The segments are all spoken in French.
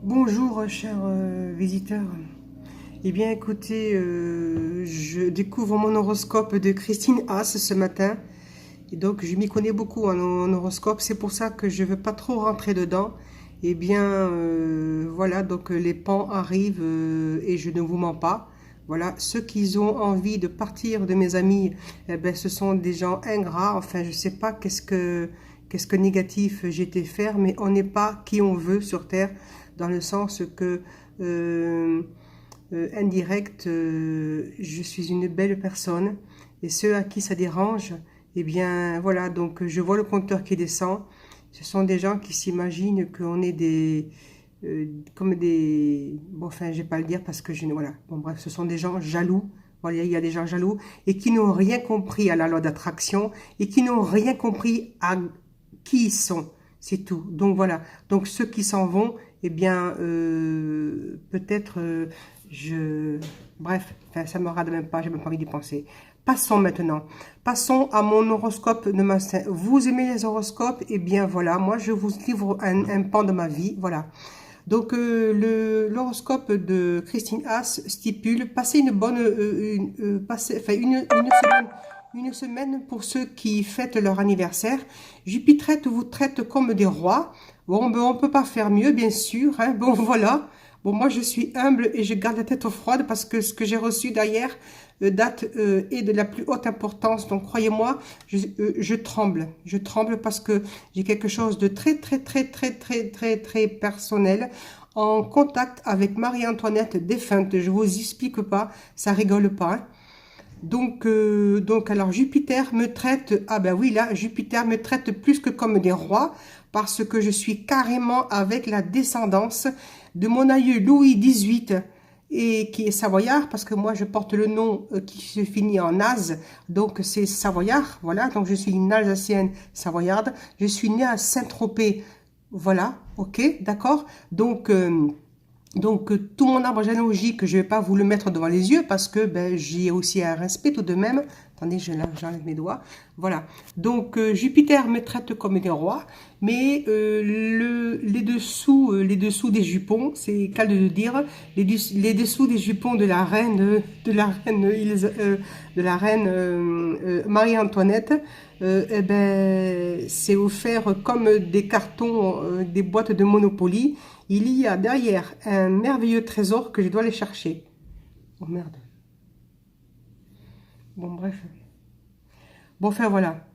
Bonjour, chers visiteurs. Eh bien, écoutez, je découvre mon horoscope de Christine Haas ce matin. Et donc, je m'y connais beaucoup en horoscope. C'est pour ça que je ne veux pas trop rentrer dedans. Eh bien, voilà, donc les pans arrivent et je ne vous mens pas. Voilà, ceux qui ont envie de partir de mes amis, eh ben, ce sont des gens ingrats. Enfin, je ne sais pas qu'est-ce que négatif j'ai été faire, mais on n'est pas qui on veut sur Terre, dans le sens que euh, indirect, je suis une belle personne, et ceux à qui ça dérange, eh bien voilà, donc je vois le compteur qui descend. Ce sont des gens qui s'imaginent qu'on est comme des, bon, enfin je vais pas le dire parce que voilà, bon bref, ce sont des gens jaloux. Voilà, il y a des gens jaloux et qui n'ont rien compris à la loi d'attraction et qui n'ont rien compris à qui ils sont. C'est tout. Donc voilà. Donc ceux qui s'en vont, eh bien, peut-être, bref, enfin, ça me rade même pas, j'ai même pas envie d'y penser. Passons maintenant. Passons à mon horoscope de matin. Vous aimez les horoscopes? Eh bien voilà, moi je vous livre un pan de ma vie. Voilà. Donc l'horoscope de Christine Haas stipule passer une bonne, enfin, une semaine pour ceux qui fêtent leur anniversaire. Jupiter vous traite comme des rois. Bon, ben, on peut pas faire mieux, bien sûr, hein. Bon, voilà. Bon, moi, je suis humble et je garde la tête froide parce que ce que j'ai reçu derrière date est de la plus haute importance. Donc, croyez-moi, je tremble. Je tremble parce que j'ai quelque chose de très, très, très, très, très, très, très personnel en contact avec Marie-Antoinette défunte. Je vous explique pas, ça rigole pas, hein. Donc, alors Jupiter me traite, ah ben oui, là, Jupiter me traite plus que comme des rois, parce que je suis carrément avec la descendance de mon aïeux Louis XVIII, et qui est savoyard, parce que moi je porte le nom qui se finit en Az, donc c'est savoyard, voilà, donc je suis une Alsacienne savoyarde, je suis née à Saint-Tropez, voilà, ok, d'accord, donc, tout mon arbre généalogique, je ne vais pas vous le mettre devant les yeux parce que ben, j'y ai aussi un respect tout de même. Attendez, j'enlève mes doigts. Voilà. Donc, Jupiter me traite comme des rois, mais les dessous des jupons, c'est cas de dire, les dessous des jupons de la reine Marie-Antoinette, eh ben, c'est offert comme des cartons, des boîtes de Monopoly. Il y a derrière un merveilleux trésor que je dois aller chercher. Oh merde. Bon, bref. Bon, enfin voilà.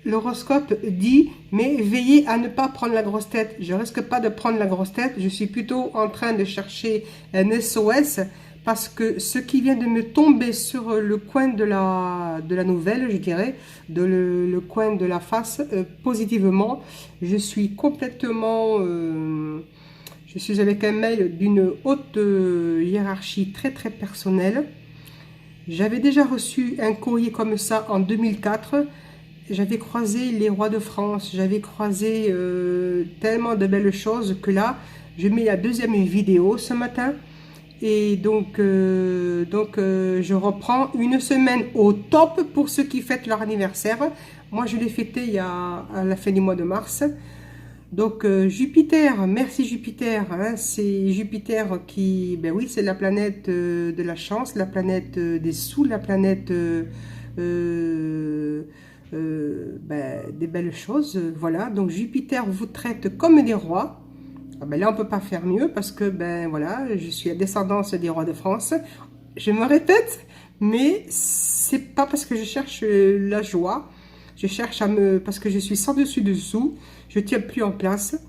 L'horoscope dit, mais veillez à ne pas prendre la grosse tête. Je risque pas de prendre la grosse tête. Je suis plutôt en train de chercher un SOS parce que ce qui vient de me tomber sur le coin de la nouvelle, je dirais, le coin de la face, positivement, je suis complètement... je suis avec un mail d'une haute hiérarchie très très personnelle. J'avais déjà reçu un courrier comme ça en 2004. J'avais croisé les rois de France, j'avais croisé tellement de belles choses que là, je mets la deuxième vidéo ce matin. Et je reprends une semaine au top pour ceux qui fêtent leur anniversaire. Moi, je l'ai fêté à la fin du mois de mars. Donc Jupiter, merci Jupiter, hein, c'est Jupiter qui, ben oui, c'est la planète de la chance, la planète des sous, la planète ben, des belles choses, voilà. Donc Jupiter vous traite comme des rois. Ah ben là on peut pas faire mieux parce que ben voilà, je suis la descendance des rois de France. Je me répète, mais c'est pas parce que je cherche la joie. Je cherche parce que je suis sans dessus dessous, je tiens plus en place.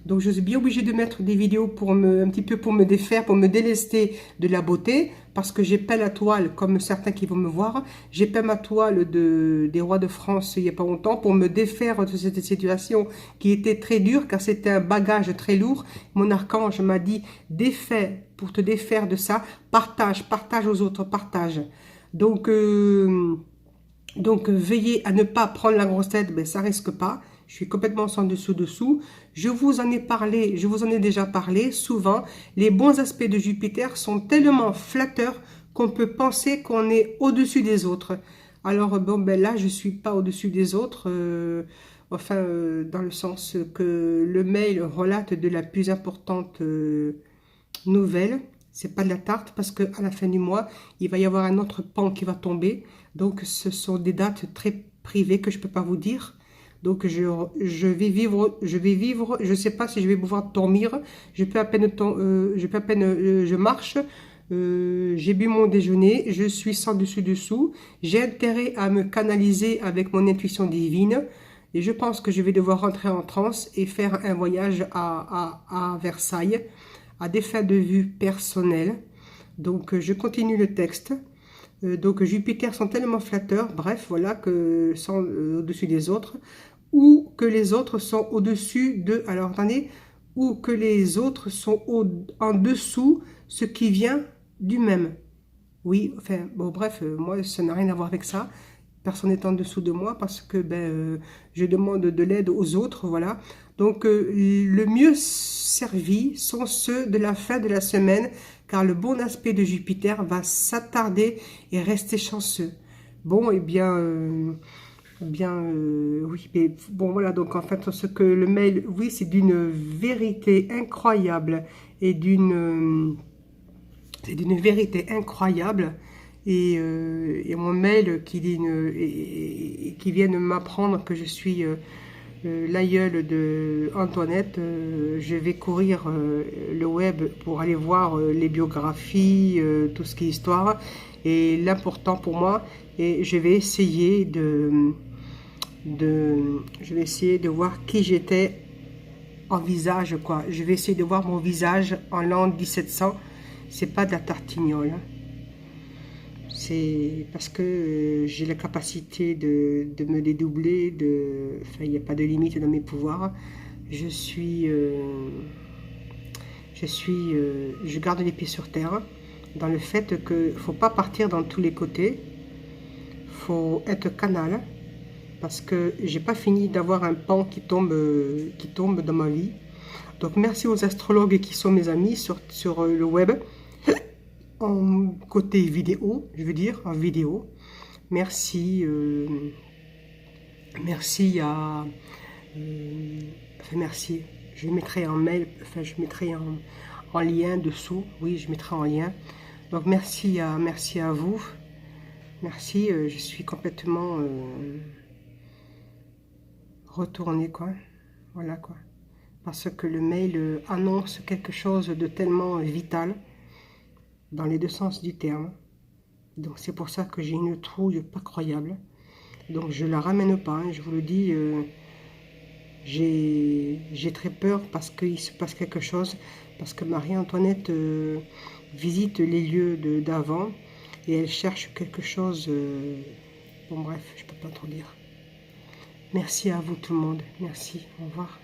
Donc je suis bien obligée de mettre des vidéos un petit peu pour me défaire, pour me délester de la beauté, parce que j'ai peint la toile, comme certains qui vont me voir, j'ai peint ma toile des rois de France il n'y a pas longtemps pour me défaire de cette situation qui était très dure, car c'était un bagage très lourd. Mon archange m'a dit, défais, pour te défaire de ça, partage, partage aux autres, partage. Donc, veillez à ne pas prendre la grosse tête, ben, ça risque pas. Je suis complètement sans dessous. Je vous en ai parlé, je vous en ai déjà parlé souvent. Les bons aspects de Jupiter sont tellement flatteurs qu'on peut penser qu'on est au-dessus des autres. Alors, bon, ben là, je suis pas au-dessus des autres, enfin, dans le sens que le mail relate de la plus importante nouvelle. C'est pas de la tarte parce que à la fin du mois, il va y avoir un autre pan qui va tomber. Donc, ce sont des dates très privées que je peux pas vous dire. Donc, je vais vivre, je sais pas si je vais pouvoir dormir. Je peux à peine, je marche. J'ai bu mon déjeuner, je suis sans dessus dessous. J'ai intérêt à me canaliser avec mon intuition divine. Et je pense que je vais devoir rentrer en transe et faire un voyage à Versailles à des fins de vue personnelles. Donc, je continue le texte. Donc, Jupiter sont tellement flatteurs, bref, voilà, que sont au-dessus des autres, ou que les autres sont au-dessus de, alors attendez, ou que les autres sont en dessous, ce qui vient du même. Oui, enfin, bon, bref, moi, ça n'a rien à voir avec ça. Personne n'est en dessous de moi parce que je demande de l'aide aux autres, voilà. Donc, le mieux servi sont ceux de la fin de la semaine, car le bon aspect de Jupiter va s'attarder et rester chanceux. Bon, oui, mais bon, voilà, donc en fait, ce que le mail, oui, c'est d'une vérité incroyable et c'est d'une vérité incroyable. Et mon mail qui vient de m'apprendre que je suis l'aïeul de Antoinette, je vais courir le web pour aller voir les biographies, tout ce qui est histoire. Et l'important pour moi, et je vais essayer de voir qui j'étais en visage, quoi. Je vais essayer de voir mon visage en l'an 1700. C'est pas de la tartignole, hein. C'est parce que j'ai la capacité de me dédoubler, enfin, il n'y a pas de limite dans mes pouvoirs. Je garde les pieds sur terre, dans le fait que faut pas partir dans tous les côtés, faut être canal, parce que j'ai pas fini d'avoir un pan qui tombe dans ma vie. Donc merci aux astrologues qui sont mes amis sur le web. En côté vidéo, je veux dire, en vidéo. Merci, merci à... enfin, merci. Je mettrai en mail, enfin, je mettrai en lien dessous. Oui, je mettrai en lien. Donc, merci à vous. Merci, je suis complètement retournée, quoi. Voilà, quoi. Parce que le mail annonce quelque chose de tellement vital, dans les deux sens du terme. Donc c'est pour ça que j'ai une trouille pas croyable. Donc je la ramène pas, hein, je vous le dis. J'ai très peur parce qu'il se passe quelque chose. Parce que Marie-Antoinette visite les lieux d'avant et elle cherche quelque chose. Bon bref, je peux pas trop dire. Merci à vous tout le monde. Merci. Au revoir.